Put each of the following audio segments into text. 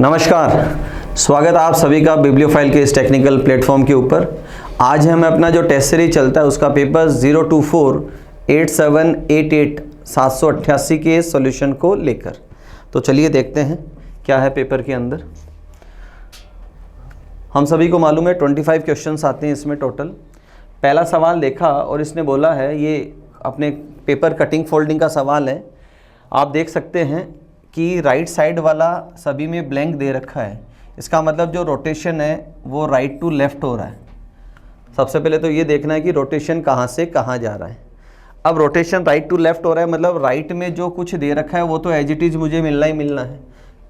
नमस्कार, स्वागत है आप सभी का बिब्लियोफाइल के इस टेक्निकल प्लेटफॉर्म के ऊपर। आज हमें अपना जो टेस्ट सीरीज चलता है उसका पेपर 0248788 के सॉल्यूशन को लेकर। तो चलिए देखते हैं क्या है पेपर के अंदर। हम सभी को मालूम है 25 क्वेश्चंस आते हैं इसमें टोटल। पहला सवाल देखा और इसने बोला है, ये अपने पेपर कटिंग फोल्डिंग का सवाल है। आप देख सकते हैं कि राइट साइड वाला सभी में ब्लैंक दे रखा है। इसका मतलब जो रोटेशन है वो राइट टू लेफ़्ट हो रहा है। सबसे पहले तो ये देखना है कि रोटेशन कहाँ से कहाँ जा रहा है। अब रोटेशन राइट टू लेफ़्ट हो रहा है, मतलब राइट में जो कुछ दे रखा है वो तो एज इट इज़ मुझे मिलना ही मिलना है।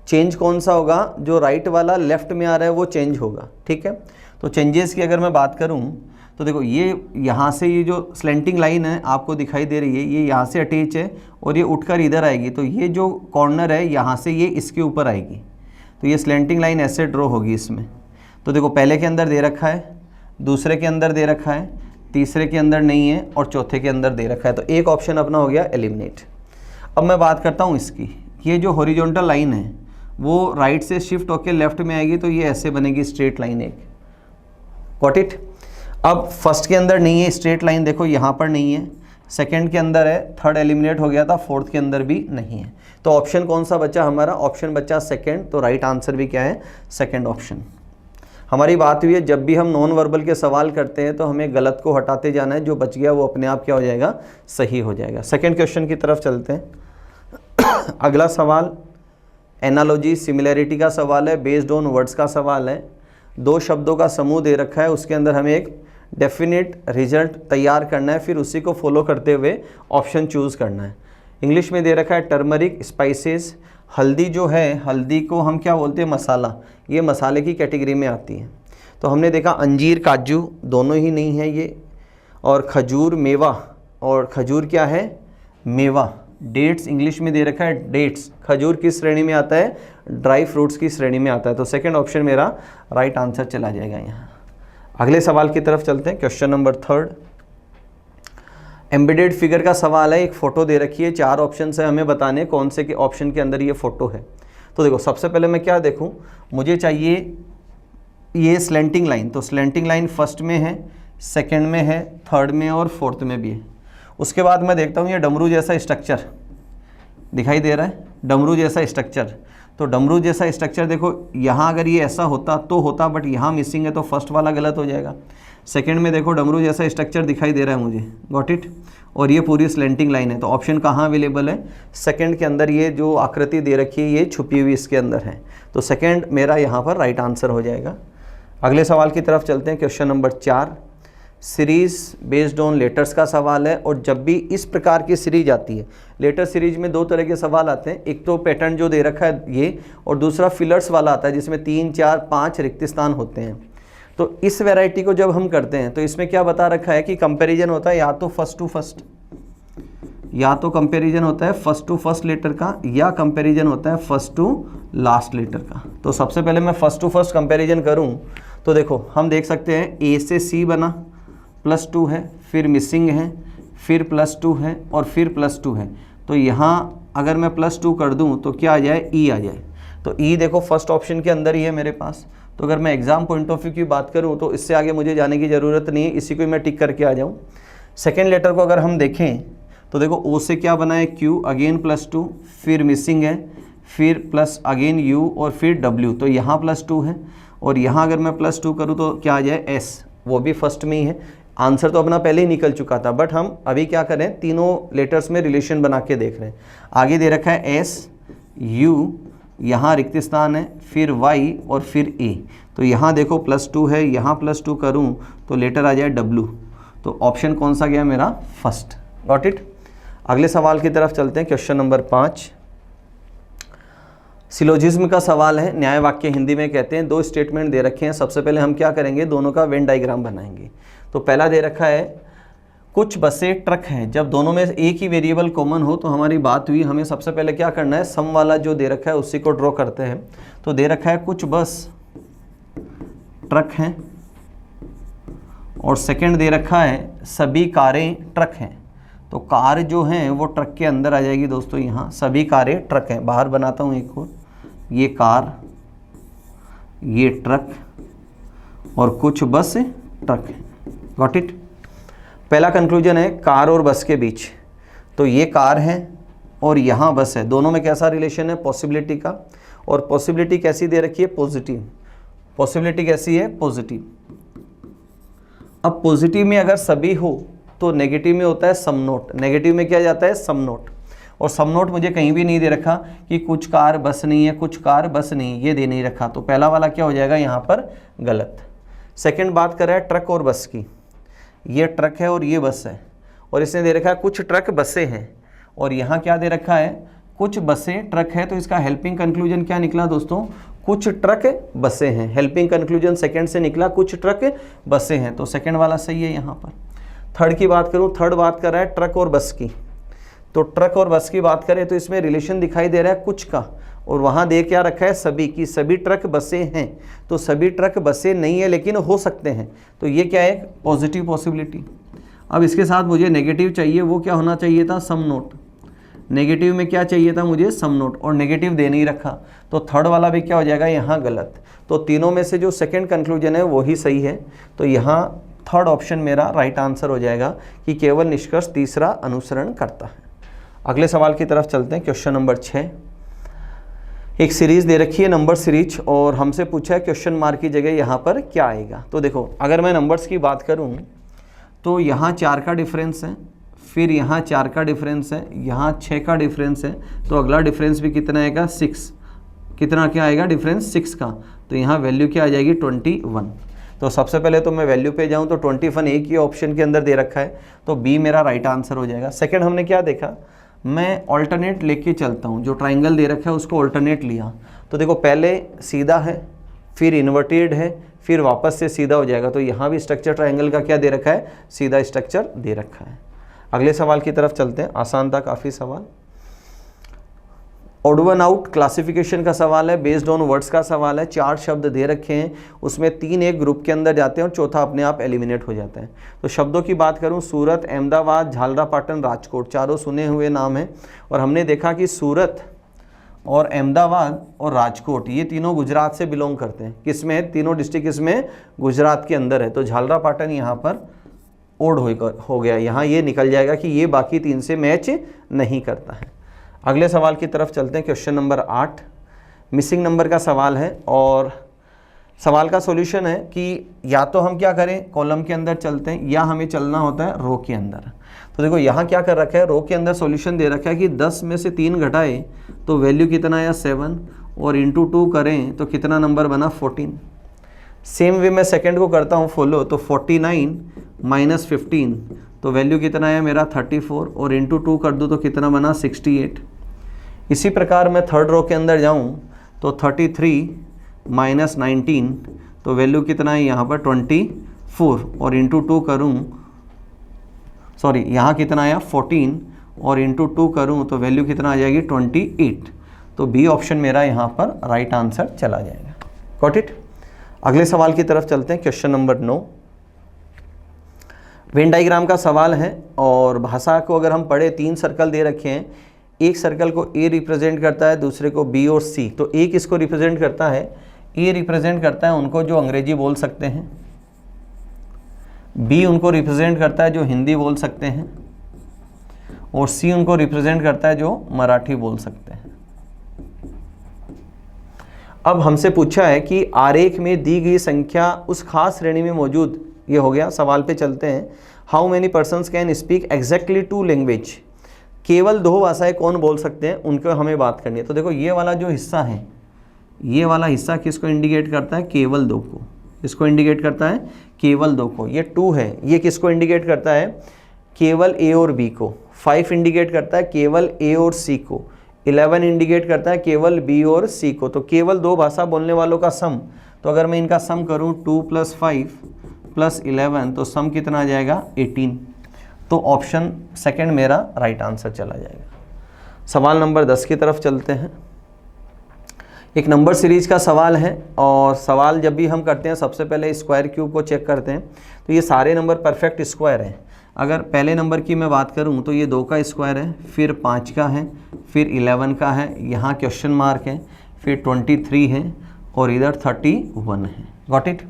चेंज कौन सा होगा? जो राइट वाला लेफ़्ट में आ रहा है वो चेंज होगा। ठीक है, तो चेंजेस की अगर मैं बात करूँ तो देखो, ये यहाँ से ये जो स्लेंटिंग लाइन है आपको दिखाई दे रही है, ये यहाँ से अटैच है और ये उठकर इधर आएगी। तो ये जो कॉर्नर है यहाँ से ये इसके ऊपर आएगी, तो ये स्लेंटिंग लाइन ऐसे ड्रॉ होगी इसमें। तो देखो, पहले के अंदर दे रखा है, दूसरे के अंदर दे रखा है, तीसरे के अंदर नहीं है और चौथे के अंदर दे रखा है। तो एक ऑप्शन अपना हो गया एलिमिनेट। अब मैं बात करता हूँ इसकी, ये जो हॉरिजॉन्टल लाइन है वो राइट से शिफ्ट होकर लेफ्ट में आएगी, तो ये ऐसे बनेगी स्ट्रेट लाइन एक। Got it? अब फर्स्ट के अंदर नहीं है स्ट्रेट लाइन, देखो यहाँ पर नहीं है। सेकंड के अंदर है, थर्ड एलिमिनेट हो गया था, फोर्थ के अंदर भी नहीं है। तो ऑप्शन कौन सा बचा हमारा? ऑप्शन बचा सेकंड। तो राइट आंसर भी क्या है? Second option. हमारी बात हुई है जब भी हम नॉन वर्बल के सवाल करते हैं तो हमें गलत को हटाते जाना है, जो बच गया वो अपने आप क्या हो जाएगा? सही हो जाएगा। सेकेंड क्वेश्चन की तरफ चलते हैं। अगला सवाल एनालॉजी सिमिलैरिटी का सवाल है, बेस्ड ऑन वर्ड्स का सवाल है। दो शब्दों का समूह दे रखा है, उसके अंदर हमें एक डेफिनेट रिजल्ट तैयार करना है, फिर उसी को फॉलो करते हुए ऑप्शन चूज़ करना है। इंग्लिश में दे रखा है टर्मरिक, स्पाइसेस। हल्दी जो है, हल्दी को हम क्या बोलते हैं? मसाला। ये मसाले की कैटेगरी में आती है। तो हमने देखा अंजीर काजू दोनों ही नहीं है ये, और खजूर मेवा, और खजूर क्या है? मेवा। डेट्स इंग्लिश में दे रखा है डेट्स। खजूर किस श्रेणी में आता है? ड्राई फ्रूट्स की श्रेणी में आता है। तो सेकंड ऑप्शन मेरा राइट आंसर चला जाएगा यहाँ। अगले सवाल की तरफ चलते हैं, क्वेश्चन नंबर 3। एम्बेडेड फिगर का सवाल है। एक फ़ोटो दे रखी है, 4 ऑप्शन है, हमें बताने कौन से के ऑप्शन के अंदर ये फ़ोटो है। तो देखो, सबसे पहले मैं क्या देखूं? मुझे चाहिए ये स्लेंटिंग लाइन। तो स्लेंटिंग लाइन फर्स्ट में है, सेकंड में है, थर्ड में और फोर्थ में भी है। उसके बाद मैं देखता हूँ ये डमरू जैसा स्ट्रक्चर दिखाई दे रहा है, डमरू जैसा स्ट्रक्चर। तो डमरू जैसा स्ट्रक्चर देखो, यहाँ अगर ये ऐसा होता तो होता, बट यहाँ मिसिंग है तो फर्स्ट वाला गलत हो जाएगा। सेकंड में देखो डमरू जैसा स्ट्रक्चर दिखाई दे रहा है मुझे, गॉट इट? और ये पूरी स्लेंटिंग लाइन है। तो ऑप्शन कहाँ अवेलेबल है? सेकंड के अंदर। ये जो आकृति दे रखी है ये छुपी हुई इसके अंदर है। तो सेकंड मेरा यहाँ पर राइट आंसर हो जाएगा। अगले सवाल की तरफ चलते हैं, question number 4। Series based on letters का सवाल है। और जब भी इस प्रकार की सीरीज आती है, लेटर सीरीज में 2 तरह के सवाल आते हैं। एक तो पैटर्न जो दे रखा है ये, और दूसरा फिलर्स वाला आता है जिसमें 3, 4, 5 रिक्त स्थान होते हैं। तो इस वैरायटी को जब हम करते हैं तो इसमें क्या बता रखा है कि कंपैरिजन होता है या तो फर्स्ट टू फर्स्ट, या तो कंपैरिजन होता है फर्स्ट टू फर्स्ट लेटर का, या कंपैरिजन होता है फर्स्ट टू लास्ट लेटर का। तो सबसे पहले मैं फर्स्ट टू फर्स्ट कंपैरिजन करूं तो देखो, हम देख सकते हैं ए से सी बना, +2 है, फिर मिसिंग है, फिर +2 है और फिर +2 है। तो यहाँ अगर मैं +2 कर दूं तो क्या आ जाए? ई आ जाए। तो ई देखो फर्स्ट ऑप्शन के अंदर ही है मेरे पास। तो अगर मैं एग्जाम पॉइंट ऑफ व्यू की बात करूं तो इससे आगे मुझे जाने की ज़रूरत नहीं है, इसी को मैं टिक करके आ जाऊं। सेकेंड लेटर को अगर हम देखें तो देखो, ओ से क्या बना है? क्यू, अगेन +2, फिर मिसिंग है, फिर प्लस अगेन यू और फिर डब्ल्यू। तो यहाँ +2 है, और यहाँ अगर मैं +2 करूँ तो क्या आ जाए? एस, वो भी फर्स्ट में ही है। आंसर तो अपना पहले ही निकल चुका था, बट हम अभी क्या करें? तीनों लेटर्स में रिलेशन बना के देख रहे हैं। आगे दे रखा है एस, यू, यहाँ रिक्त स्थान है, फिर वाई और फिर ए। तो यहाँ देखो +2 है, यहाँ +2 करूँ तो लेटर आ जाए डब्लू। तो ऑप्शन कौन सा गया मेरा? फर्स्ट। Got it? अगले सवाल की तरफ चलते हैं, क्वेश्चन नंबर 5। सिलोजिज्म का सवाल है। न्याय वाक्य हिंदी में कहते हैं। 2 स्टेटमेंट दे रखे हैं। सबसे पहले हम क्या करेंगे? दोनों का वेन डायग्राम बनाएंगे। तो पहला दे रखा है कुछ बसें ट्रक हैं। जब दोनों में एक ही वेरिएबल कॉमन हो तो हमारी बात हुई, हमें सबसे पहले क्या करना है? सम वाला जो दे रखा है उसी को ड्रॉ करते हैं। तो दे रखा है कुछ बस ट्रक हैं, और सेकंड दे रखा है सभी कारें ट्रक हैं। तो कार जो हैं वो ट्रक के अंदर आ जाएगी दोस्तों। यहाँ सभी कारें ट्रक हैं। बाहर बनाता हूँ एक और, ये कार, ये ट्रक और कुछ बस ट्रक है। Got it. पहला कंक्लूजन है कार और बस के बीच, तो ये कार है और यहाँ बस है, दोनों में कैसा रिलेशन है, पॉसिबिलिटी का। और पॉसिबिलिटी कैसी दे रखी है, पॉजिटिव। पॉसिबिलिटी कैसी है, पॉजिटिव। अब पॉजिटिव में अगर सभी हो तो नेगेटिव में होता है सम नोट, नेगेटिव में क्या जाता है, सम नोट। और सम नोट मुझे कहीं भी नहीं दे रखा कि कुछ कार बस नहीं है, कुछ कार बस नहीं, ये दे नहीं रखा, तो पहला वाला क्या हो जाएगा यहाँ पर, गलत। सेकंड बात कर रहा है ट्रक और बस की, ये ट्रक है और ये बस है, और इसने दे रखा है कुछ ट्रक बसें हैं, और यहाँ क्या दे रखा है, कुछ बसें ट्रक है, तो इसका हेल्पिंग कंक्लूजन क्या निकला दोस्तों, कुछ ट्रक बसें हैं। हेल्पिंग कंक्लूजन सेकंड से निकला कुछ ट्रक बसें हैं, तो सेकंड वाला सही है यहाँ पर। थर्ड की बात करूँ, थर्ड बात कर रहा है ट्रक और बस की, तो ट्रक और बस की बात करें तो इसमें रिलेशन दिखाई दे रहा है कुछ का, और वहाँ दे क्या रखा है, सभी की, सभी ट्रक बसें हैं, तो सभी ट्रक बसें नहीं है लेकिन हो सकते हैं, तो ये क्या है, पॉजिटिव पॉसिबिलिटी। अब इसके साथ मुझे नेगेटिव चाहिए, वो क्या होना चाहिए था, सम नोट। नेगेटिव में क्या चाहिए था मुझे, सम नोट, और नेगेटिव दे नहीं रखा, तो थर्ड वाला भी क्या हो जाएगा यहाँ गलत। तो तीनों में से जो सेकंड कंक्लूजन है वही सही है, तो यहाँ थर्ड ऑप्शन मेरा राइट आंसर हो जाएगा कि केवल निष्कर्ष तीसरा अनुसरण करता है। अगले सवाल की तरफ चलते हैं, क्वेश्चन नंबर 6। एक सीरीज दे रखी है नंबर सीरीज, और हमसे पूछा है क्वेश्चन मार्क की जगह यहाँ पर क्या आएगा। तो देखो अगर मैं नंबर्स की बात करूँ तो यहाँ 4 का डिफरेंस है, फिर यहाँ 4 का डिफरेंस है, यहाँ 6 का डिफरेंस है, तो अगला डिफरेंस भी कितना आएगा, 6। कितना क्या आएगा डिफरेंस, 6 का, तो यहाँ वैल्यू क्या आ जाएगी, 21। तो सबसे पहले तो मैं वैल्यू पे जाऊँ तो 21 एक ही ऑप्शन के अंदर दे रखा है, तो बी मेरा राइट आंसर हो जाएगा। सेकंड हमने क्या देखा, मैं ऑल्टरनेट लेके चलता हूँ, जो ट्राइंगल दे रखा है उसको ऑल्टरनेट लिया, तो देखो पहले सीधा है, फिर इन्वर्टेड है, फिर वापस से सीधा हो जाएगा, तो यहाँ भी स्ट्रक्चर ट्राइंगल का क्या दे रखा है, सीधा स्ट्रक्चर दे रखा है। अगले सवाल की तरफ चलते हैं, आसान था काफ़ी सवाल। ऑड वन आउट क्लासिफिकेशन का सवाल है, बेस्ड ऑन वर्ड्स का सवाल है। 4 शब्द दे रखे हैं, उसमें 3 एक ग्रुप के अंदर जाते हैं और चौथा अपने आप एलिमिनेट हो जाता है। तो शब्दों की बात करूं, सूरत, अहमदाबाद, झालरापाटन, राजकोट, चारों सुने हुए नाम हैं, और हमने देखा कि सूरत और अहमदाबाद और राजकोट ये तीनों गुजरात से बिलोंग करते हैं। किस में है, तीनों डिस्ट्रिक्ट इसमें गुजरात के अंदर है, तो झालरापाटन यहाँ पर ओड हो गया, यहाँ ये निकल जाएगा कि ये बाकी 3 से मैच नहीं करता है। अगले सवाल की तरफ चलते हैं, क्वेश्चन नंबर 8 मिसिंग नंबर का सवाल है, और सवाल का सॉल्यूशन है कि या तो हम क्या करें, कॉलम के अंदर चलते हैं, या हमें चलना होता है रो के अंदर। तो देखो यहाँ क्या कर रखा है, रो के अंदर सॉल्यूशन दे रखा है कि 10 में से 3 घटाए तो वैल्यू कितना आया 7, और इंटू 2 करें तो कितना नंबर बना 14। सेम वे मैं सेकंड को करता हूँ फॉलो, तो 49 माइनस 15, तो वैल्यू कितना है मेरा 34, और इंटू 2 कर दूँ तो कितना बना 68। इसी प्रकार मैं थर्ड रो के अंदर जाऊँ तो 33 माइनस 19, तो वैल्यू कितना है यहाँ पर 24, और इंटू 2 करूँ, सॉरी यहाँ कितना आया 14, और इंटू 2 करूँ तो वैल्यू कितना आ जाएगी 28। तो बी ऑप्शन मेरा यहाँ पर राइट आंसर चला जाएगा। Got it. अगले सवाल की तरफ चलते हैं, क्वेश्चन नंबर 9 वेन डायग्राम का सवाल है, और भाषा को अगर हम पढ़े 3 सर्कल दे रखे हैं, एक सर्कल को ए रिप्रेजेंट करता है, दूसरे को बी और सी। तो ए किसको रिप्रेजेंट करता है, ए रिप्रेजेंट करता है उनको जो अंग्रेजी बोल सकते हैं, बी उनको रिप्रेजेंट करता है जो हिंदी बोल सकते हैं, और सी उनको रिप्रेजेंट करता है जो मराठी बोल सकते हैं। अब हमसे पूछा है कि आरेख में दी गई संख्या उस खास श्रेणी में मौजूद, ये हो गया। सवाल पे चलते हैं, how many persons can speak exactly 2 language, केवल 2 भाषाएं कौन बोल सकते हैं, उनको हमें बात करनी है। तो देखो ये वाला जो हिस्सा है, ये वाला हिस्सा किसको इंडिकेट करता है, केवल 2 को। इसको इंडिकेट करता है केवल 2 को। ये 2 है, ये किसको इंडिकेट करता है, केवल ए और बी को। 5 इंडिकेट करता है केवल ए और सी को। 11 इंडिकेट करता है केवल बी और सी को। तो केवल 2 भाषा बोलने वालों का सम, तो अगर मैं इनका सम करूं 2 + 5 + 11, तो सम कितना आ जाएगा 18। तो ऑप्शन सेकंड मेरा राइट आंसर चला जाएगा। सवाल नंबर 10 की तरफ चलते हैं। एक नंबर सीरीज का सवाल है, और सवाल जब भी हम करते हैं सबसे पहले स्क्वायर क्यूब को चेक करते हैं। तो ये सारे नंबर परफेक्ट स्क्वायर हैं। अगर पहले नंबर की मैं बात करूं तो ये 2 का स्क्वायर है, फिर 5 का है, फिर 11 का है, यहाँ क्वेश्चन मार्क है, फिर 23 है, और इधर 31 है। Got it.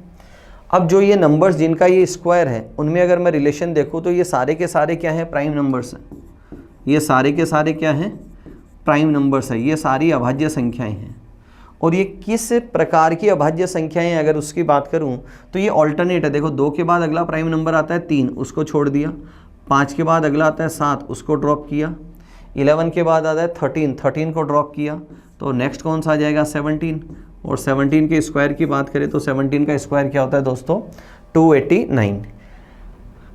अब जो ये नंबर्स जिनका ये स्क्वायर है उनमें अगर मैं रिलेशन देखूँ तो ये सारे के सारे क्या हैं, प्राइम नंबर्स हैं। ये सारे के सारे क्या हैं, प्राइम नंबर्स है। ये सारी अभाज्य संख्याएं हैं। और ये किस प्रकार की अभाज्य संख्याएं अगर उसकी बात करूं तो ये ऑल्टरनेट है। देखो 2 के बाद अगला प्राइम नंबर आता है 3, उसको छोड़ दिया। 5 के बाद अगला आता है 7, उसको ड्रॉप किया। 11 के बाद आता है 13 को ड्रॉप किया। तो नेक्स्ट कौन सा आ जाएगा, 17। और 17 के स्क्वायर की बात करें तो 17 का स्क्वायर क्या होता है दोस्तों, 289।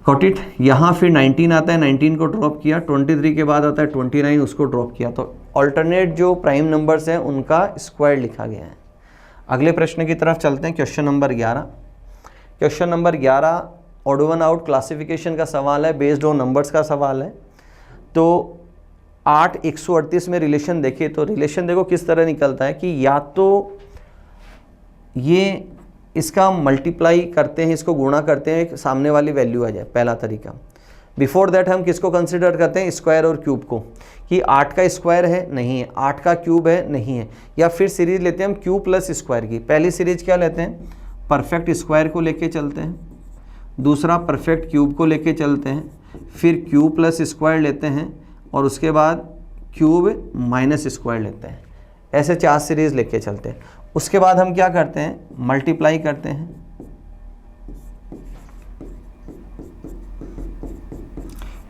Got it. यहाँ फिर 19 आता है, 19 को ड्रॉप किया। 23 के बाद आता है 29, उसको ड्रॉप किया। तो ऑल्टरनेट जो प्राइम नंबर्स हैं उनका स्क्वायर लिखा गया है। अगले प्रश्न की तरफ चलते हैं, question number 11। Question number 11 odd one out classification का सवाल है, बेस्ड ऑन नंबर्स का सवाल है। तो 8 138 में रिलेशन देखे तो रिलेशन देखो किस तरह निकलता है कि या तो ये इसका मल्टीप्लाई करते हैं, इसको गुणा करते हैं, एक सामने वाली वैल्यू आ जाए, पहला तरीका। बिफोर दैट हम किसको कंसिडर करते हैं, स्क्वायर और क्यूब को, कि 8 का स्क्वायर है, नहीं है, 8 का क्यूब है, नहीं है। या फिर सीरीज लेते हैं हम क्यूब प्लस स्क्वायर की। पहली सीरीज क्या लेते हैं, परफेक्ट स्क्वायर को लेके चलते हैं। दूसरा परफेक्ट क्यूब को लेके चलते हैं। फिर क्यूब प्लस स्क्वायर लेते हैं और उसके बाद क्यूब माइनस स्क्वायर लेते हैं। ऐसे 4 सीरीज लेके चलते हैं। उसके बाद हम क्या करते हैं, मल्टीप्लाई करते हैं।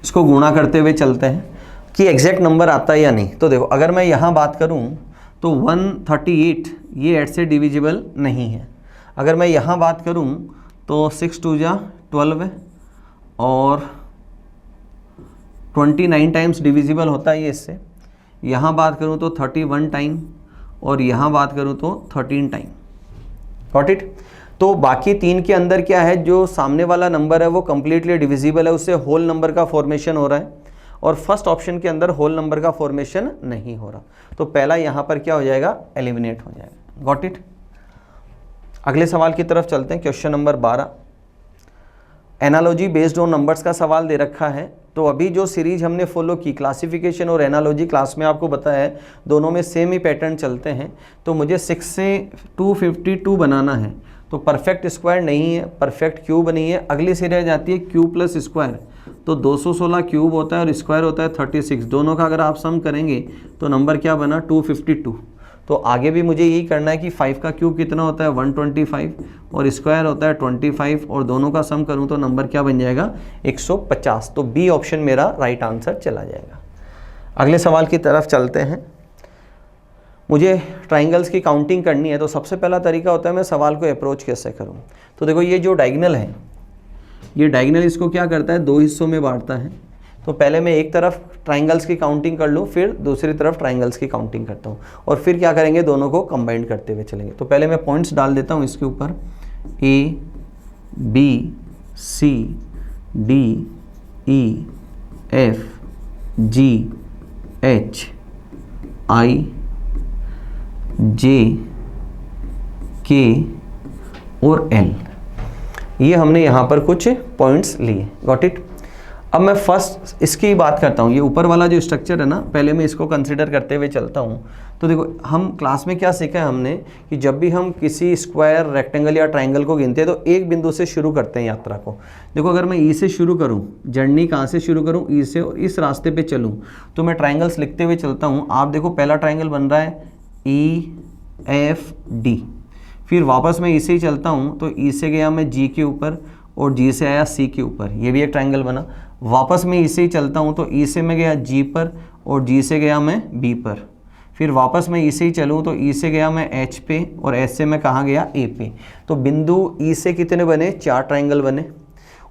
इसको गुणा करते हुए चलते हैं कि एग्जैक्ट नंबर आता है या नहीं। तो देखो अगर मैं यहाँ बात करूँ तो 138 ये 8 से डिविजिबल नहीं है। अगर मैं यहाँ बात करूँ तो 6 2 जा 12 और 29 टाइम्स डिविजिबल होता है ये इससे। यहाँ बात करूँ तो 31 टाइम और यहाँ बात करूँ तो 13 टाइम। Got it. तो बाकी 3 के अंदर क्या है, जो सामने वाला नंबर है वो कम्प्लीटली डिविजिबल है, उससे होल नंबर का फॉर्मेशन हो रहा है। और फर्स्ट ऑप्शन के अंदर होल नंबर का फॉर्मेशन नहीं हो रहा। तो पहला यहाँ पर क्या हो जाएगा, एलिमिनेट हो जाएगा। Got it. अगले सवाल की तरफ चलते हैं, question number 12। Analogy based on numbers का सवाल दे रखा है। तो अभी जो सीरीज हमने फॉलो की, क्लासिफिकेशन और एनालॉजी, क्लास में आपको बताया है दोनों में सेम ही पैटर्न चलते हैं। तो मुझे 6 से 252 बनाना है। तो परफेक्ट स्क्वायर नहीं है, परफेक्ट क्यूब नहीं है। अगली सीरीज आती है क्यूब प्लस स्क्वायर। तो 216 क्यूब होता है और स्क्वायर होता है 36। दोनों का अगर आप सम करेंगे तो नंबर क्या बना, 252। तो आगे भी मुझे यही करना है कि 5 का क्यूब कितना होता है, 125 और स्क्वायर होता है 25 और दोनों का सम करूं तो नंबर क्या बन जाएगा, 150। तो बी ऑप्शन मेरा राइट आंसर चला जाएगा। अगले सवाल की तरफ चलते हैं। मुझे ट्राइंगल्स की काउंटिंग करनी है। तो सबसे पहला तरीका होता है मैं सवाल को अप्रोच कैसे करूं। तो देखो ये जो डायगोनल है, ये डायगोनल इसको क्या करता है, 2 हिस्सों में बांटता है। तो पहले मैं एक तरफ ट्राइंगल्स की काउंटिंग कर लूँ, फिर दूसरी तरफ ट्राइंगल्स की काउंटिंग करता हूँ और फिर क्या करेंगे, दोनों को कंबाइन करते हुए चलेंगे। तो पहले मैं पॉइंट्स डाल देता हूँ इसके ऊपर, A B C D E F G H I J K और L। ये हमने यहाँ पर कुछ पॉइंट्स लिए। Got it. अब मैं फर्स्ट इसकी बात करता हूँ। ये ऊपर वाला जो स्ट्रक्चर है ना, पहले मैं इसको कंसिडर करते हुए चलता हूँ। तो देखो हम क्लास में क्या सीखा है हमने कि जब भी हम किसी स्क्वायर, रेक्टेंगल या ट्राइंगल को गिनते हैं तो एक बिंदु से शुरू करते हैं यात्रा को। देखो अगर मैं ई से शुरू करूँ, जर्नी कहाँ से शुरू करूँ, ई से, और इस रास्ते पे चलूँ तो मैं ट्राइंगल्स लिखते हुए चलता हूँ। आप देखो पहला ट्राइंगल बन रहा है EFD। फिर वापस मैं ई से ही चलता हूँ तो ई से गया मैं G के ऊपर और G से आया C के ऊपर, ये भी एक ट्राइंगल बना। वापस मैं ई से ही चलता हूँ तो ई से मैं गया G पर और G से गया मैं B पर। फिर वापस मैं ई से ही चलूँ तो ई से गया मैं H पे और H से मैं कहाँ गया, A पे। तो बिंदु ई से कितने बने, 4 ट्राइंगल बने।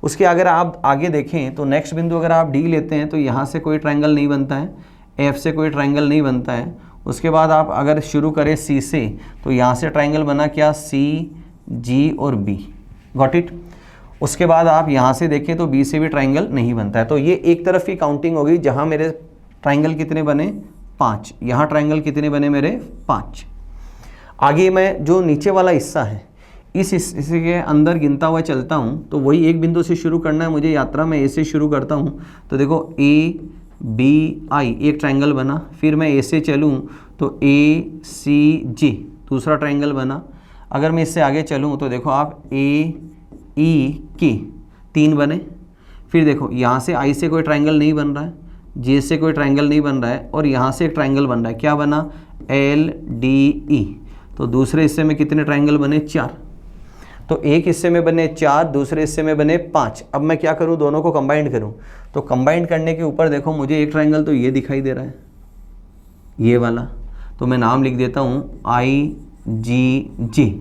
उसके अगर आप आगे देखें तो नेक्स्ट बिंदु अगर आप D लेते हैं तो यहाँ से कोई ट्राइंगल नहीं बनता है, F से कोई ट्राइंगल नहीं बनता है। उसके बाद आप अगर शुरू करें C से तो यहाँ से ट्राइंगल बना क्या, C G और B। Got it. उसके बाद आप यहाँ से देखें तो B से भी ट्राइंगल नहीं बनता है। तो ये एक तरफ की काउंटिंग होगी जहाँ मेरे ट्राइंगल कितने बने, 5। यहाँ ट्राइंगल कितने बने मेरे, 5। आगे मैं जो नीचे वाला हिस्सा है इस हिस्से के अंदर गिनता हुआ चलता हूँ। तो वही एक बिंदु से शुरू करना है मुझे, यात्रा में A से शुरू करता हूँ। तो देखो ABI एक ट्राइंगल बना। फिर मैं A से चलूँ तो ACJ दूसरा ट्रायंगल बना। अगर मैं इससे आगे चलूँ तो देखो आप ए ई के 3 बने। फिर देखो यहाँ से आई से कोई ट्रायंगल नहीं बन रहा है, जे से कोई ट्रायंगल नहीं बन रहा है, और यहाँ से एक ट्रायंगल बन रहा है। क्या बना? L D E. तो दूसरे हिस्से में कितने ट्रायंगल बने? 4। तो एक हिस्से में बने 4, दूसरे हिस्से में बने 5। अब मैं क्या करूँ? दोनों को कंबाइंड करूँ। तो कंबाइंड करने के ऊपर देखो मुझे एक ट्रायंगल तो ये दिखाई दे रहा है, ये वाला। तो मैं नाम लिख देता हूँ आई जी जे,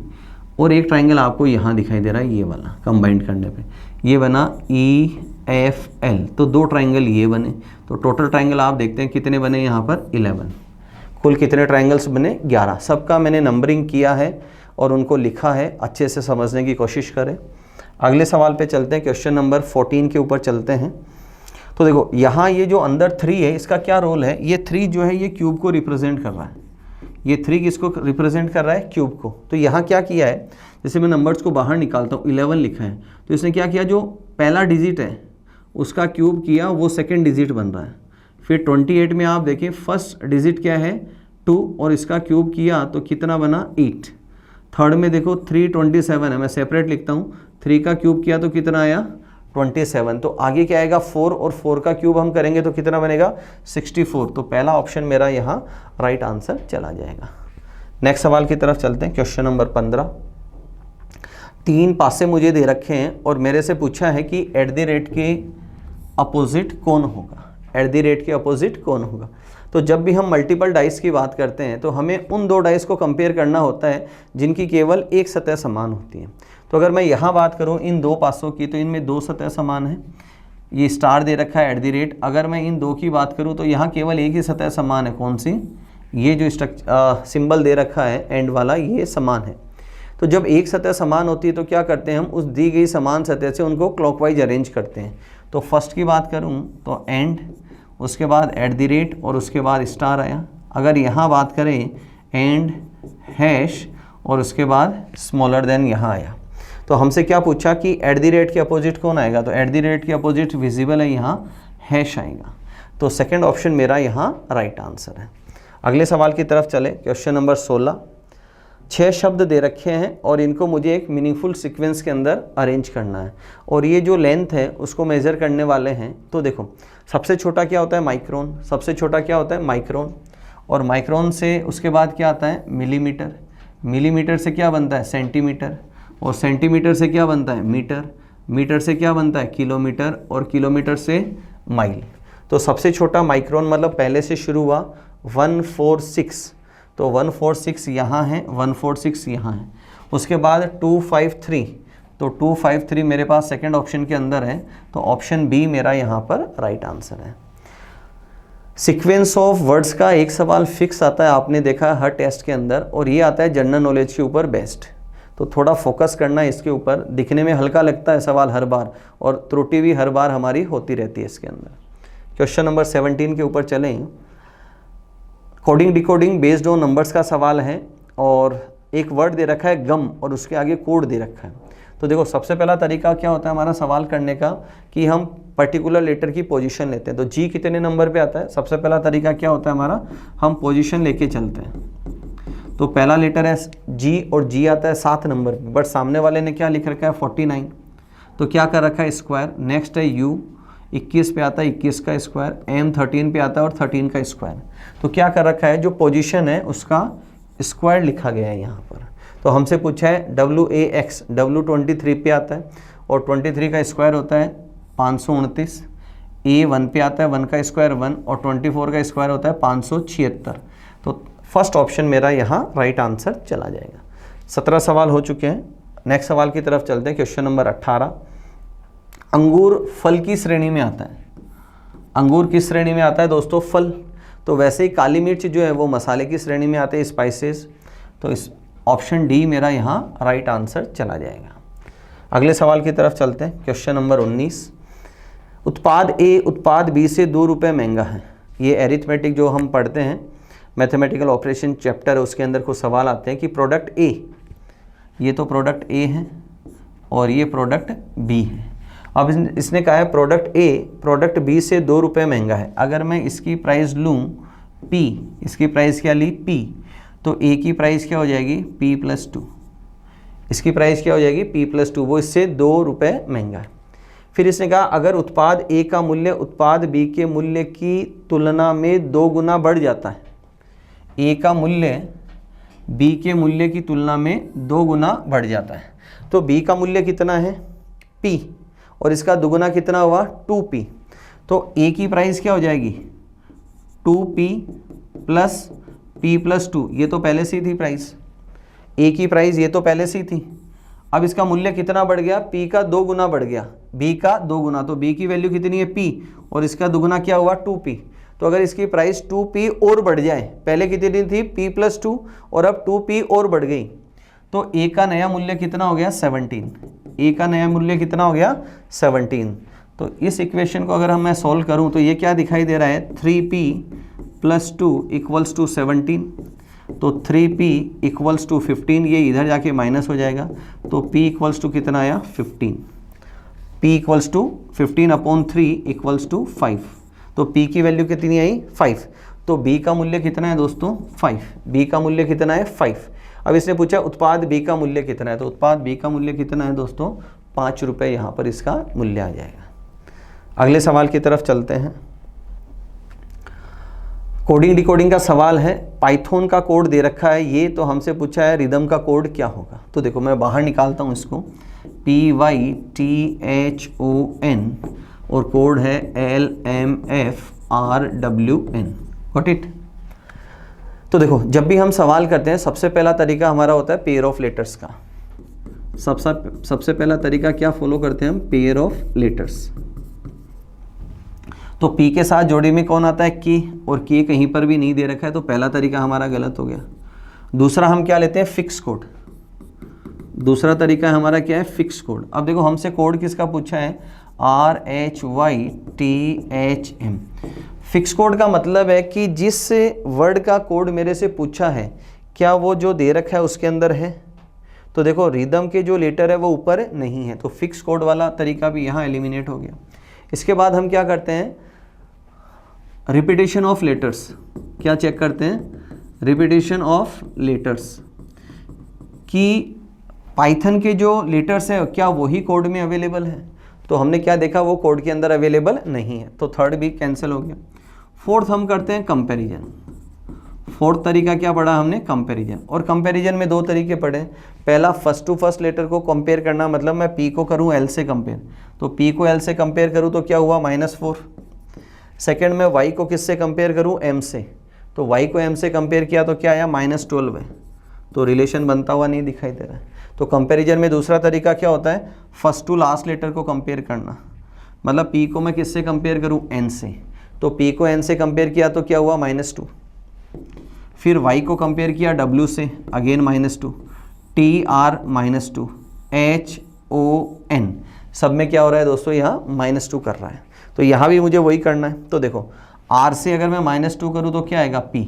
और एक ट्रायंगल आपको यहाँ दिखाई दे रहा है, ये वाला। कंबाइंड करने पे ये बना ई एफ एल। तो 2 ट्रायंगल ये बने। तो टोटल ट्रायंगल आप देखते हैं कितने बने यहाँ पर? 11। कुल कितने ट्रायंगल्स बने? 11। सबका मैंने नंबरिंग किया है और उनको लिखा है, अच्छे से समझने की कोशिश करें। अगले सवाल पे चलते हैं, क्वेश्चन नंबर 14 के ऊपर चलते हैं। तो देखो यहाँ ये जो अंदर 3 है, इसका क्या रोल है? ये 3 जो है ये क्यूब को रिप्रेजेंट कर रहा है। ये 3 किसको रिप्रेजेंट कर रहा है? क्यूब को। तो यहाँ क्या किया है, जैसे मैं नंबर्स को बाहर निकालता हूँ, 11 लिखा है, तो इसने क्या किया, जो पहला डिजिट है उसका क्यूब किया, वो सेकेंड डिजिट बन रहा है। फिर 28 में आप देखिए फर्स्ट डिजिट क्या है? 2, और इसका क्यूब किया तो कितना बना? 8। थर्ड में देखो 327 है, मैं सेपरेट लिखता हूँ। 3 का क्यूब किया तो कितना आया? 27। तो आगे क्या आएगा? 4, और 4 का क्यूब हम करेंगे तो कितना बनेगा? 64। तो पहला ऑप्शन मेरा यहाँ राइट आंसर चला जाएगा। नेक्स्ट सवाल की तरफ चलते हैं, क्वेश्चन नंबर 15। 3 पासे मुझे दे रखे हैं और मेरे से पूछा है कि एट द रेट के अपोजिट कौन होगा? एट द रेट के अपोजिट कौन होगा? तो जब भी हम मल्टीपल डाइस की बात करते हैं तो हमें उन 2 डाइस को कंपेयर करना होता है जिनकी केवल एक सतह समान होती है। तो अगर मैं यहाँ बात करूँ इन 2 पासों की, तो इनमें 2 सतह समान है। ये स्टार दे रखा है एट द रेट। अगर मैं इन 2 की बात करूँ तो यहाँ केवल एक ही सतह समान है। कौन सी? ये जो सिंबल दे रखा है एंड वाला, ये समान है। तो जब एक सतह समान होती है तो क्या करते हैं हम? उस दी गई समान सतह से उनको क्लॉकवाइज अरेंज करते हैं। तो फर्स्ट की बात करूँ तो एंड, उसके बाद एट द रेट, और उसके बाद स्टार आया। अगर यहाँ बात करें एंड हैश, और उसके बाद स्मॉलर देन यहाँ आया। तो हमसे क्या पूछा कि एट द रेट के अपोजिट कौन आएगा? तो एट द रेट के अपोजिट विजिबल है, यहाँ हैश आएगा। तो सेकंड ऑप्शन मेरा यहाँ राइट आंसर है। अगले सवाल की तरफ चले, क्वेश्चन नंबर 16। 6 शब्द दे रखे हैं और इनको मुझे एक मीनिंगफुल सीक्वेंस के अंदर अरेंज करना है, और ये जो लेंथ है उसको मेज़र करने वाले हैं। तो देखो सबसे छोटा क्या होता है? माइक्रोन। सबसे छोटा क्या होता है? माइक्रोन। और माइक्रोन से उसके बाद क्या आता है? मिलीमीटर। मिलीमीटर से क्या बनता है? सेंटीमीटर। और सेंटीमीटर से क्या बनता है? मीटर। मीटर से क्या बनता है? किलोमीटर। और किलोमीटर से माइल। तो सबसे छोटा माइक्रोन मतलब पहले से शुरू हुआ 146, तो 146 यहाँ है, 146 यहाँ है। उसके बाद 253, तो 253 मेरे पास सेकंड ऑप्शन के अंदर है। तो ऑप्शन बी मेरा यहाँ पर राइट आंसर है। सीक्वेंस ऑफ वर्ड्स का एक सवाल फिक्स आता है, आपने देखा है हर टेस्ट के अंदर, और ये आता है जनरल नॉलेज के ऊपर बेस्ड। तो थोड़ा फोकस करना है इसके ऊपर। दिखने में हल्का लगता है सवाल हर बार, और त्रुटि भी हर बार हमारी होती रहती है इसके अंदर। क्वेश्चन नंबर 17 के ऊपर चलें। Coding decoding based on numbers का सवाल है, और एक वर्ड दे रखा है गम, और उसके आगे कोड दे रखा है। तो देखो सबसे पहला तरीका क्या होता है हमारा सवाल करने का, कि हम पर्टिकुलर लेटर की पोजीशन लेते हैं। तो जी कितने नंबर पे आता है? सबसे पहला तरीका क्या होता है हमारा, हम पोजीशन लेके चलते हैं। तो पहला लेटर है जी, और जी आता है 7 नंबर पे, बट सामने वाले ने क्या लिख रखा है? 49। तो क्या कर रखा है? स्क्वायर। नेक्स्ट है यू, 21 पे आता है 21 का स्क्वायर। एम 13 पे आता है और 13 का स्क्वायर। तो क्या कर रखा है? जो पोजीशन है उसका स्क्वायर लिखा गया है यहाँ पर। तो हमसे पूछा है WAX, W 23 पे आता है, और 23 का स्क्वायर होता है 529। A 1 पे आता है, 1 का स्क्वायर 1, और 24 का स्क्वायर होता है 576। तो फर्स्ट ऑप्शन मेरा यहाँ राइट आंसर चला जाएगा। 17 सवाल हो चुके हैं। नेक्स्ट सवाल की तरफ चलते हैं, क्वेश्चन नंबर 18। अंगूर फल की श्रेणी में आता है। अंगूर किस श्रेणी में आता है दोस्तों? फल। तो वैसे ही काली मिर्च जो है वो मसाले की श्रेणी में आते हैं, स्पाइसेस। तो इस ऑप्शन डी मेरा यहाँ राइट आंसर चला जाएगा। अगले सवाल की तरफ चलते हैं, क्वेश्चन नंबर 19। उत्पाद ए उत्पाद बी से 2 रुपये महंगा है। ये एरिथमेटिक जो हम पढ़ते हैं, मैथमेटिकल ऑपरेशन चैप्टर है, उसके अंदर कुछ सवाल आते हैं कि प्रोडक्ट ए, ये तो प्रोडक्ट ए है और ये प्रोडक्ट बी है। अब इसने कहा है प्रोडक्ट ए प्रोडक्ट बी से 2 रुपये महंगा है। अगर मैं इसकी प्राइस लूँ पी, इसकी प्राइस क्या ली? पी, तो ए की प्राइस क्या हो जाएगी P+2, इसकी प्राइस क्या हो जाएगी P+2, वो इससे 2 रुपये महंगा है। फिर इसने कहा अगर उत्पाद ए का मूल्य उत्पाद बी के मूल्य की तुलना में 2 गुना बढ़ जाता है, ए का मूल्य बी के मूल्य की तुलना में 2 गुना बढ़ जाता है, तो बी का मूल्य कितना है P और इसका दुगुना कितना हुआ 2P, तो ए की प्राइस क्या हो जाएगी 2P प्लस P+2, ये तो पहले से ही थी प्राइस, ए की प्राइस ये तो पहले से ही थी। अब इसका मूल्य कितना बढ़ गया, P का 2 गुना बढ़ गया, B का 2 गुना, तो B की वैल्यू कितनी है P और इसका दुगुना क्या हुआ 2P। तो अगर इसकी प्राइस 2P और बढ़ जाए, पहले कितनी थी P+2 और अब 2P और बढ़ गई, तो A का नया मूल्य कितना हो गया 17, A का नया मूल्य कितना हो गया 17। तो इस इक्वेशन को अगर मैं सॉल्व करूं तो ये क्या दिखाई दे रहा है 3P+2 = 17, तो 3P = 15, ये इधर जाके माइनस हो जाएगा, तो P = कितना आया 15, P = 15/3 = 5, तो P की वैल्यू कितनी आई 5, तो B का मूल्य कितना है दोस्तों 5, B का मूल्य कितना है 5। अब इसने पूछा उत्पाद B का मूल्य कितना है, तो उत्पाद B का मूल्य कितना है दोस्तों 5 रुपये, यहाँ पर इसका मूल्य आ जाएगा। अगले सवाल की तरफ चलते हैं। कोडिंग डिकोडिंग का सवाल है, पाइथन का कोड दे रखा है ये, तो हमसे पूछा है रिदम का कोड क्या होगा। तो देखो मैं बाहर निकालता हूँ इसको, PYTHON और कोड है LMFRWN, गॉट इट। तो देखो जब भी हम सवाल करते हैं सबसे पहला तरीका हमारा होता है पेयर ऑफ लेटर्स का। सबसे पहला तरीका क्या फॉलो करते हैं हम, पेयर ऑफ लेटर्स। तो P के साथ जोड़ी में कौन आता है K, और K कहीं पर भी नहीं दे रखा है, तो पहला तरीका हमारा गलत हो गया। दूसरा हम क्या लेते हैं फिक्स कोड, दूसरा तरीका हमारा क्या है फिक्स कोड। अब देखो हमसे कोड किसका पूछा है RHYTHM। फिक्स कोड का मतलब है कि जिस वर्ड का कोड मेरे से पूछा है क्या वो जो दे रखा है उसके अंदर है। तो देखो रिदम के जो लेटर है वो ऊपर नहीं है, तो फिक्स कोड वाला तरीका भी यहाँ एलिमिनेट हो गया। इसके बाद हम क्या करते हैं रिपीटेशन ऑफ लेटर्स, क्या चेक करते हैं रिपीटेशन ऑफ लेटर्स कि पाइथन के जो लेटर्स है क्या वही कोड में अवेलेबल है। तो हमने क्या देखा वो कोड के अंदर अवेलेबल नहीं है, तो थर्ड भी कैंसिल हो गया। फोर्थ हम करते हैं कंपैरिजन। फोर्थ तरीका क्या पढ़ा हमने कंपैरिजन, और कंपैरिजन में 2 तरीके पढ़े। पहला फर्स्ट टू फर्स्ट लेटर को कंपेयर करना, मतलब मैं P को करूं L से कंपेयर, तो P को L से कंपेयर करूं तो क्या हुआ -4। सेकंड में Y को किससे कंपेयर करूं M से, तो Y को M से कंपेयर किया तो क्या आया -12 है, तो रिलेशन बनता हुआ नहीं दिखाई दे रहा है। तो कंपैरिजन में दूसरा तरीका क्या होता है फर्स्ट टू लास्ट लेटर को कंपेयर करना, मतलब P को मैं किससे कंपेयर करूं N से, तो P को N से कंपेयर किया तो क्या हुआ -2। फिर Y को कंपेयर किया W से, अगेन -2, TR -2, HON, सब में क्या हो रहा है दोस्तों यहाँ -2 कर रहा है, तो यहाँ भी मुझे वही करना है। तो देखो R से अगर मैं -2 करूँ तो क्या आएगा P,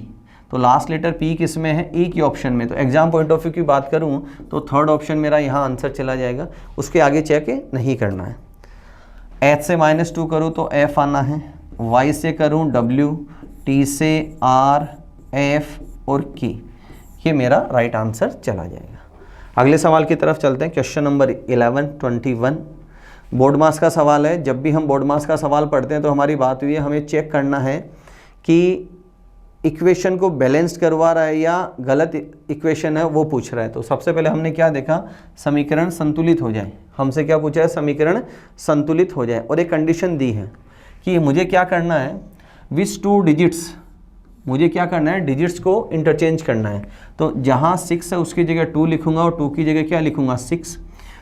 तो लास्ट लेटर P किस में है E की ऑप्शन में, तो एग्जाम पॉइंट ऑफ व्यू की बात करूँ तो थर्ड ऑप्शन मेरा यहाँ आंसर चला जाएगा, उसके आगे चेक नहीं करना है। H से -2 करूँ तो F आना है, Y से करूँ W, T से R, F और K, ये मेरा राइट आंसर चला जाएगा। अगले सवाल की तरफ चलते हैं, क्वेश्चन नंबर 1121 बोर्ड मास का सवाल है। जब भी हम बोर्ड मास का सवाल पढ़ते हैं तो हमारी बात हुई है हमें चेक करना है कि इक्वेशन को बैलेंस्ड करवा रहा है या गलत इक्वेशन है वो पूछ रहा है। तो सबसे पहले हमने क्या देखा, समीकरण संतुलित हो जाए। हमसे क्या पूछा है, समीकरण संतुलित हो जाए, और एक कंडीशन दी है कि मुझे क्या करना है विच 2 डिजिट्स, मुझे क्या करना है डिजिट्स को इंटरचेंज करना है। तो जहाँ 6 है उसकी जगह 2 लिखूंगा और 2 की जगह क्या लिखूंगा 6,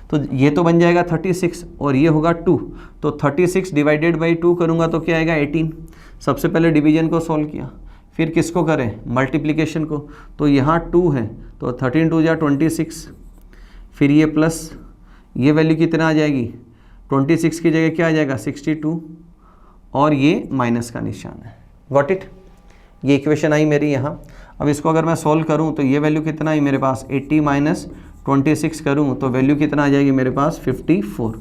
तो ये तो बन जाएगा 36 और ये होगा 2, तो 36 डिवाइडेड बाई 2 करूँगा तो क्या आएगा 18। सबसे पहले डिवीजन को सॉल्व किया, फिर किसको करें मल्टीप्लिकेशन को, तो यहाँ 2 है तो 13 2 जा 26, फिर ये प्लस ये वैल्यू कितना आ जाएगी 26 की जगह क्या आ जाएगा 62 और ये माइनस का निशान है। गॉट इट, ये इक्वेशन आई मेरी यहाँ। अब इसको अगर मैं सॉल्व करूँ तो ये वैल्यू कितना आई मेरे पास 80 माइनस 26 करूँ तो वैल्यू कितना आ जाएगी मेरे पास 54,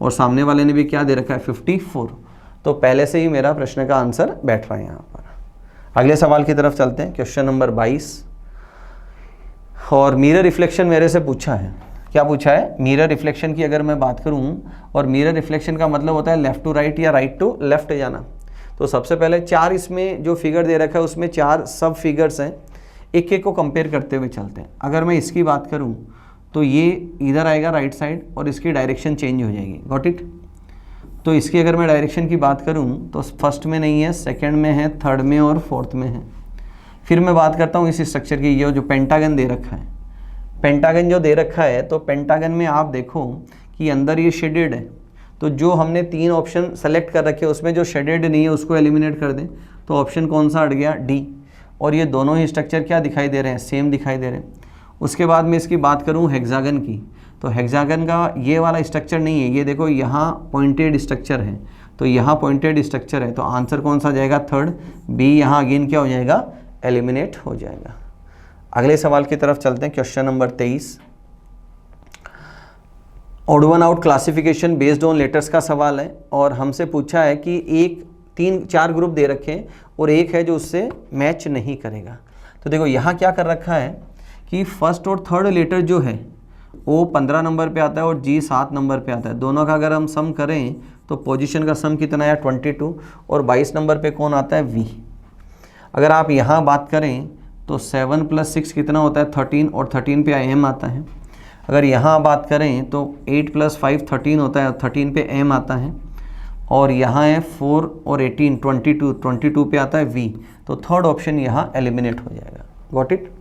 और सामने वाले ने भी क्या दे रखा है 54, तो पहले से ही मेरा प्रश्न का आंसर बैठ रहा है यहाँ पर। अगले सवाल की तरफ चलते हैं, क्वेश्चन नंबर 22। और मिरर रिफ्लेक्शन मेरे से पूछा है, क्या पूछा है? मिरर रिफ्लेक्शन की अगर मैं बात करूं, और मिरर रिफ्लेक्शन का मतलब होता है लेफ़्ट टू राइट या राइट टू लेफ़्ट जाना। तो सबसे पहले 4 इसमें जो फिगर दे रखा है उसमें 4 सब फिगर्स हैं, एक एक को कंपेयर करते हुए चलते हैं। अगर मैं इसकी बात करूं तो ये इधर आएगा राइट साइड और इसकी डायरेक्शन चेंज हो जाएगी, गॉट इट। तो इसकी अगर मैं डायरेक्शन की बात करूं तो फर्स्ट में नहीं है, सेकंड में है, थर्ड में और फोर्थ में है। फिर मैं बात करता हूं इस स्ट्रक्चर की, ये जो पेंटागन दे रखा है, पेंटागन जो दे रखा है, तो पेंटागन में आप देखो कि अंदर ये शेडेड है। तो जो हमने 3 ऑप्शन सेलेक्ट कर रखे उसमें जो शेडेड नहीं है उसको एलिमिनेट कर दें, तो ऑप्शन कौन सा हट गया? डी। और ये दोनों ही स्ट्रक्चर क्या दिखाई दे रहे हैं? सेम दिखाई दे रहे हैं। उसके बाद में इसकी बात करूं हेक्सागन की, तो हेक्सागन का ये वाला स्ट्रक्चर नहीं है, ये देखो यहाँ पॉइंटेड स्ट्रक्चर है, तो यहाँ पॉइंटेड स्ट्रक्चर है, तो आंसर कौन सा जाएगा? Third, B. यहाँ अगेन क्या हो जाएगा? एलिमिनेट हो जाएगा। अगले सवाल की तरफ चलते हैं, question number 23। Odd one out classification based on letters का सवाल है, और हमसे पूछा है कि 3-4 ग्रुप दे रखे हैं और एक है जो उससे मैच नहीं करेगा। तो देखो यहाँ क्या कर रखा है कि फर्स्ट और थर्ड लेटर जो है वो 15 नंबर पे आता है और जी 7 नंबर पे आता है। दोनों का अगर हम सम करें तो पोजीशन का सम कितना है? 22। और 22 नंबर पे कौन आता है? वी। अगर आप यहाँ बात करें तो 7 + 6 कितना होता है? 13, और 13 पे एम आता है। अगर यहाँ बात करें तो 8 + 5 13 होता है, 13 पे एम आता है। और यहाँ है 4 और 18 22 पे आता है वी। तो थर्ड ऑप्शन यहाँ एलिमिनेट हो जाएगा, गॉट इट।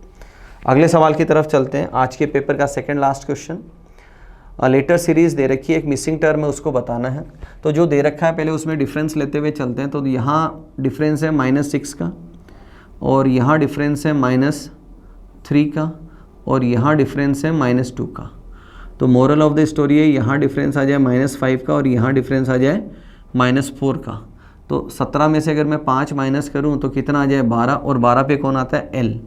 अगले सवाल की तरफ चलते हैं, आज के पेपर का second last question. Letter series दे रखी है, एक मिसिंग टर्म है उसको बताना है। तो जो दे रखा है पहले उसमें डिफरेंस लेते हुए चलते हैं। तो यहाँ डिफरेंस है -6 का, और यहाँ डिफरेंस है -3 का, और यहाँ डिफरेंस है -2 का। तो मोरल ऑफ द स्टोरी है यहाँ डिफरेंस आ जाए -5 का और यहाँ डिफरेंस आ जाए -4 का। तो 17 में से अगर मैं 5 माइनस करूँ तो कितना आ जाए? 12, और 12 पे कौन आता है? एल।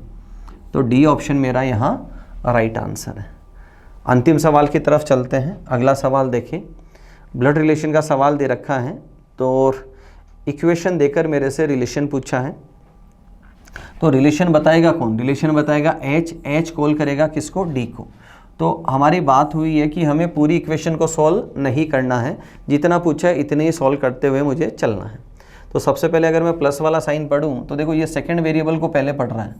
तो डी ऑप्शन मेरा यहाँ राइट आंसर है। अंतिम सवाल की तरफ चलते हैं। अगला सवाल देखें, ब्लड रिलेशन का सवाल दे रखा है, तो इक्वेशन देकर मेरे से रिलेशन पूछा है। तो रिलेशन बताएगा कौन? रिलेशन बताएगा एच कॉल करेगा किसको? डी को। तो हमारी बात हुई है कि हमें पूरी इक्वेशन को सॉल्व नहीं करना है, जितना पूछा है इतने ही सॉल्व करते हुए मुझे चलना है। तो सबसे पहले अगर मैं प्लस वाला साइन पढ़ूँ तो देखो ये सेकंड वेरिएबल को पहले पढ़ रहा है,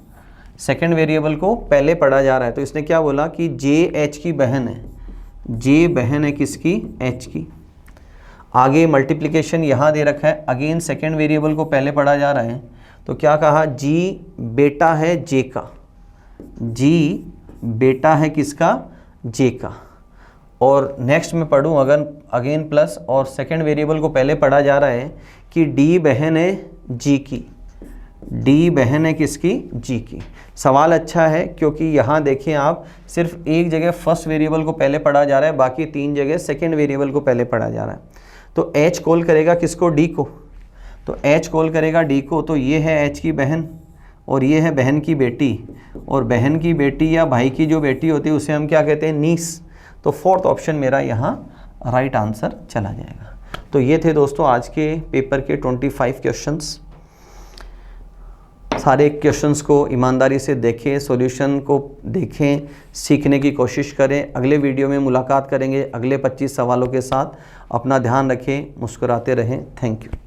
सेकंड वेरिएबल को पहले पढ़ा जा रहा है। तो इसने क्या बोला कि जे एच की बहन है, जे बहन है किसकी? एच की। आगे मल्टीप्लिकेशन यहाँ दे रखा है, अगेन सेकंड वेरिएबल को पहले पढ़ा जा रहा है। तो क्या कहा? जी बेटा है जे का, जी बेटा है किसका? जे का। और नेक्स्ट में पढ़ूँ अगर अगेन प्लस, और सेकंड वेरिएबल को पहले पढ़ा जा रहा है कि डी बहन है जी की, डी बहन है किसकी? जी की। सवाल अच्छा है क्योंकि यहाँ देखें आप, सिर्फ एक जगह फर्स्ट वेरिएबल को पहले पढ़ा जा रहा है, बाकी 3 जगह सेकंड वेरिएबल को पहले पढ़ा जा रहा है। तो एच कॉल करेगा किसको? डी को। तो एच कॉल करेगा डी को। तो ये है एच की बहन और ये है बहन की बेटी, और बहन की बेटी या भाई की जो बेटी होती है उसे हम क्या कहते हैं? नीस। तो फोर्थ ऑप्शन मेरा यहाँ राइट आंसर चला जाएगा। तो ये थे दोस्तों आज के पेपर के 25 क्वेश्चंस। सारे क्वेश्चंस को ईमानदारी से देखें, सॉल्यूशन को देखें, सीखने की कोशिश करें। अगले वीडियो में मुलाकात करेंगे अगले 25 सवालों के साथ। अपना ध्यान रखें, मुस्कुराते रहें। Thank you.